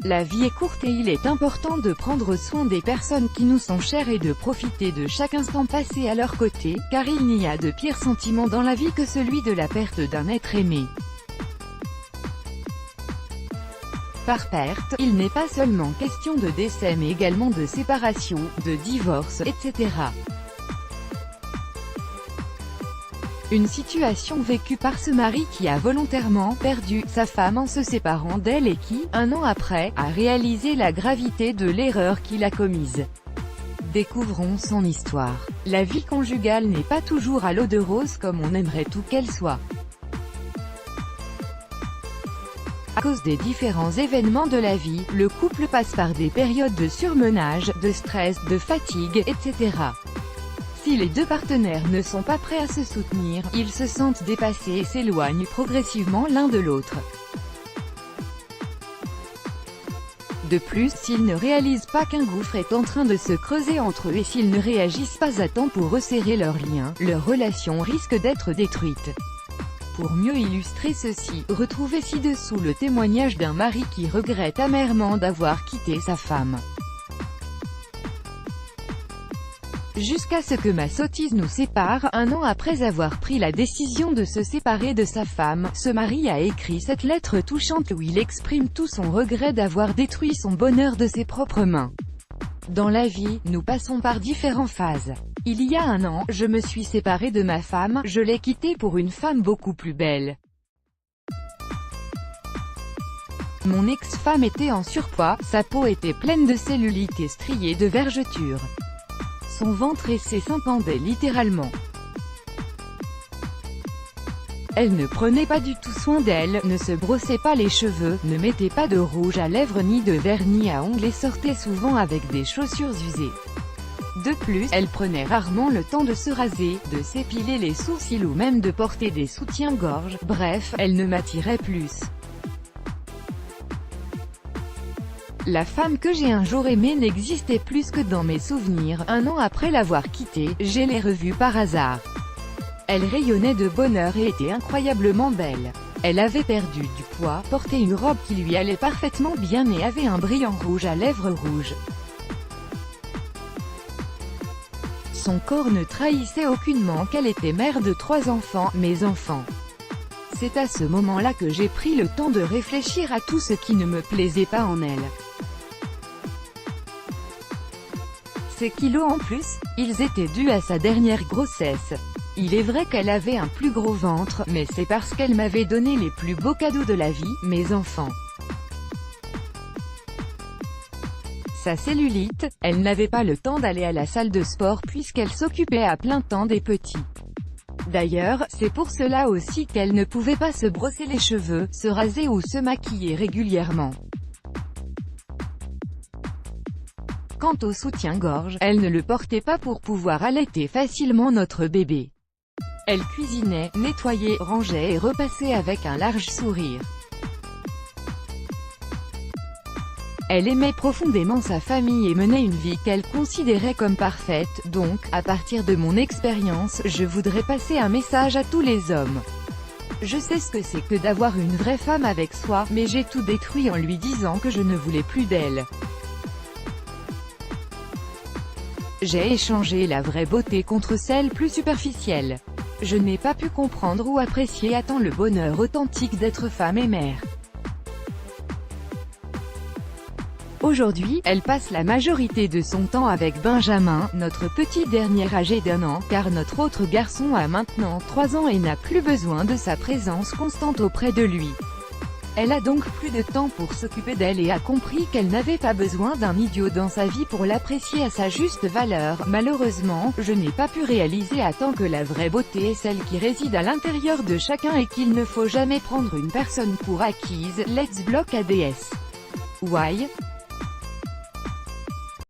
La vie est courte et il est important de prendre soin des personnes qui nous sont chères et de profiter de chaque instant passé à leur côté, car il n'y a de pire sentiment dans la vie que celui de la perte d'un être aimé. Par perte, il n'est pas seulement question de décès mais également de séparation, de divorce, etc. Une situation vécue par ce mari qui a volontairement perdu sa femme en se séparant d'elle et qui, un an après, a réalisé la gravité de l'erreur qu'il a commise. Découvrons son histoire. La vie conjugale n'est pas toujours à l'eau de rose comme on aimerait tout qu'elle soit. À cause des différents événements de la vie, le couple passe par des périodes de surmenage, de stress, de fatigue, etc. Si les deux partenaires ne sont pas prêts à se soutenir, ils se sentent dépassés et s'éloignent progressivement l'un de l'autre. De plus, s'ils ne réalisent pas qu'un gouffre est en train de se creuser entre eux et s'ils ne réagissent pas à temps pour resserrer leurs liens, leur relation risque d'être détruite. Pour mieux illustrer ceci, retrouvez ci-dessous le témoignage d'un mari qui regrette amèrement d'avoir quitté sa femme. Jusqu'à ce que ma sottise nous sépare, un an après avoir pris la décision de se séparer de sa femme, ce mari a écrit cette lettre touchante où il exprime tout son regret d'avoir détruit son bonheur de ses propres mains. Dans la vie, nous passons par différentes phases. Il y a un an, je me suis séparée de ma femme, je l'ai quittée pour une femme beaucoup plus belle. Mon ex-femme était en surpoids, sa peau était pleine de cellulite et striée de vergetures. Son ventre et ses seins pendaient littéralement. Elle ne prenait pas du tout soin d'elle, ne se brossait pas les cheveux, ne mettait pas de rouge à lèvres ni de vernis à ongles et sortait souvent avec des chaussures usées. De plus, elle prenait rarement le temps de se raser, de s'épiler les sourcils ou même de porter des soutiens-gorge, bref, elle ne m'attirait plus. La femme que j'ai un jour aimée n'existait plus que dans mes souvenirs. Un an après l'avoir quittée, je l'ai revue par hasard. Elle rayonnait de bonheur et était incroyablement belle. Elle avait perdu du poids, portait une robe qui lui allait parfaitement bien et avait un brillant rouge à lèvres rouges. Son corps ne trahissait aucunement qu'elle était mère de 3 enfants, mes enfants. C'est à ce moment-là que j'ai pris le temps de réfléchir à tout ce qui ne me plaisait pas en elle. Ces kilos en plus, ils étaient dus à sa dernière grossesse. Il est vrai qu'elle avait un plus gros ventre, mais c'est parce qu'elle m'avait donné les plus beaux cadeaux de la vie, mes enfants. Sa cellulite, elle n'avait pas le temps d'aller à la salle de sport puisqu'elle s'occupait à plein temps des petits. D'ailleurs, c'est pour cela aussi qu'elle ne pouvait pas se brosser les cheveux, se raser ou se maquiller régulièrement. Quant au soutien-gorge, elle ne le portait pas pour pouvoir allaiter facilement notre bébé. Elle cuisinait, nettoyait, rangeait et repassait avec un large sourire. Elle aimait profondément sa famille et menait une vie qu'elle considérait comme parfaite, donc, à partir de mon expérience, je voudrais passer un message à tous les hommes. Je sais ce que c'est que d'avoir une vraie femme avec soi, mais j'ai tout détruit en lui disant que je ne voulais plus d'elle. J'ai échangé la vraie beauté contre celle plus superficielle. Je n'ai pas pu comprendre ou apprécier à temps le bonheur authentique d'être femme et mère. Aujourd'hui, elle passe la majorité de son temps avec Benjamin, notre petit dernier âgé d'1 an, car notre autre garçon a maintenant 3 ans et n'a plus besoin de sa présence constante auprès de lui. Elle a donc plus de temps pour s'occuper d'elle et a compris qu'elle n'avait pas besoin d'un idiot dans sa vie pour l'apprécier à sa juste valeur. Malheureusement, je n'ai pas pu réaliser à temps que la vraie beauté est celle qui réside à l'intérieur de chacun et qu'il ne faut jamais prendre une personne pour acquise. Let's block ADS. Why?